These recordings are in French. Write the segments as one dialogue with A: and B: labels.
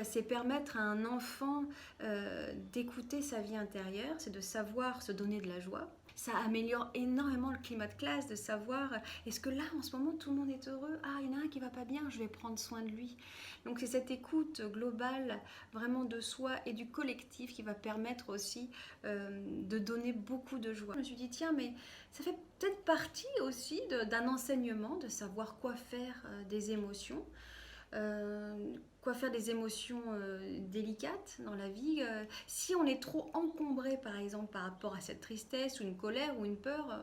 A: c'est permettre à un enfant d'écouter sa vie intérieure, c'est de savoir se donner de la joie. Ça améliore énormément le climat de classe, de savoir, est-ce que là, en ce moment, tout le monde est heureux? Ah, il y en a un qui va pas bien, je vais prendre soin de lui. Donc c'est cette écoute globale, vraiment de soi et du collectif qui va permettre aussi de donner beaucoup de joie. Je me suis dit, tiens, mais ça fait peut-être partie aussi d'un enseignement, de savoir quoi faire des émotions. Quoi faire des émotions délicates dans la vie. Si on est trop encombré, par exemple, par rapport à cette tristesse ou une colère ou une peur,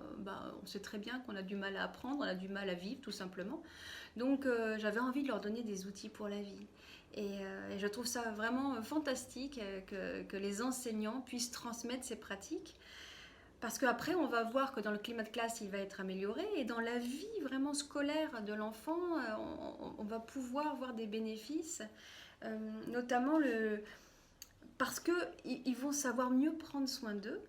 A: on sait très bien qu'on a du mal à apprendre, on a du mal à vivre, tout simplement. Donc, j'avais envie de leur donner des outils pour la vie. Et je trouve ça vraiment fantastique que les enseignants puissent transmettre ces pratiques. Parce qu'après, on va voir que dans le climat de classe, il va être amélioré. Et dans la vie vraiment scolaire de l'enfant, on va pouvoir voir des bénéfices. Notamment parce qu'ils vont savoir mieux prendre soin d'eux.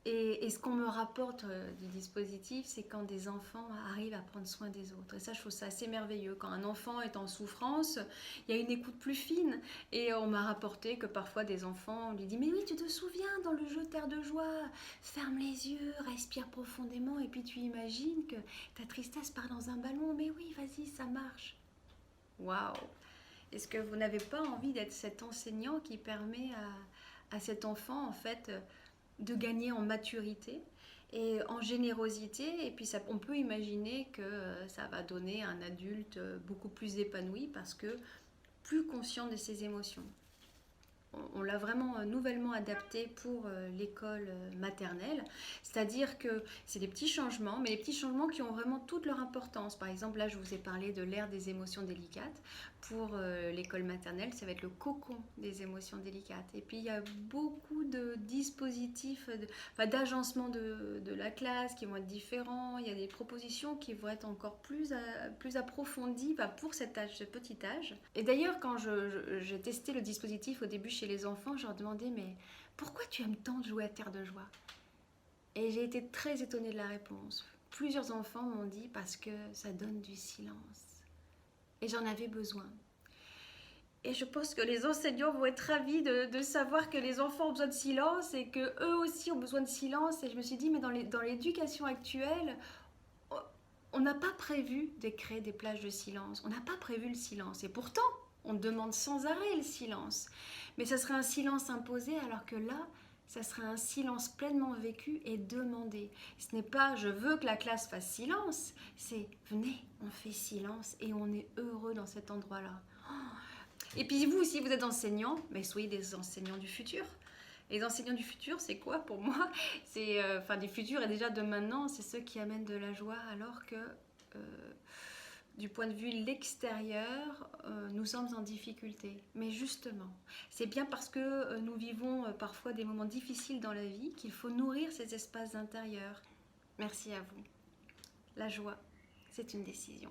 A: Et ce qu'on me rapporte du dispositif, c'est quand des enfants arrivent à prendre soin des autres. Et ça, je trouve ça assez merveilleux. Quand un enfant est en souffrance, il y a une écoute plus fine. Et on m'a rapporté que parfois des enfants, on lui dit « Mais oui, tu te souviens, dans le jeu Terre de joie, ferme les yeux, respire profondément, et puis tu imagines que ta tristesse part dans un ballon. Mais oui, vas-y, ça marche. » Waouh! Est-ce que vous n'avez pas envie d'être cet enseignant qui permet à cet enfant, en fait, de gagner en maturité et en générosité, et puis on peut imaginer que ça va donner un adulte beaucoup plus épanoui parce que plus conscient de ses émotions. On l'a vraiment nouvellement adapté pour l'école maternelle, c'est-à-dire que c'est des petits changements, mais des petits changements qui ont vraiment toute leur importance. Par exemple, là, je vous ai parlé de l'ère des émotions délicates. Pour l'école maternelle, ça va être le cocon des émotions délicates. Et puis, il y a beaucoup de dispositifs, d'agencement de la classe qui vont être différents. Il y a des propositions qui vont être encore plus approfondies pour ce petit âge. Et d'ailleurs, quand j'ai testé le dispositif au début chez les enfants, je leur demandais « Mais pourquoi tu aimes tant jouer à Terre de joie ?» Et j'ai été très étonnée de la réponse. Plusieurs enfants m'ont dit « Parce que ça donne du silence. » Et j'en avais besoin. Et je pense que les enseignants vont être ravis de savoir que les enfants ont besoin de silence et qu'eux aussi ont besoin de silence. Et je me suis dit, mais dans l'éducation actuelle, on n'a pas prévu de créer des plages de silence. On n'a pas prévu le silence. Et pourtant, on demande sans arrêt le silence. Mais ça serait un silence imposé, alors que là, ça serait un silence pleinement vécu et demandé. Ce n'est pas « je veux que la classe fasse silence », c'est « venez, on fait silence et on est heureux dans cet endroit-là ». Et puis vous, si vous êtes enseignant, mais soyez des enseignants du futur. Les enseignants du futur, c'est quoi pour moi? C'est, du futur et déjà de maintenant, c'est ceux qui amènent de la joie, alors que du point de vue l'extérieur, nous sommes en difficulté. Mais justement, c'est bien parce que nous vivons parfois des moments difficiles dans la vie qu'il faut nourrir ces espaces intérieurs. Merci à vous. La joie, c'est une décision.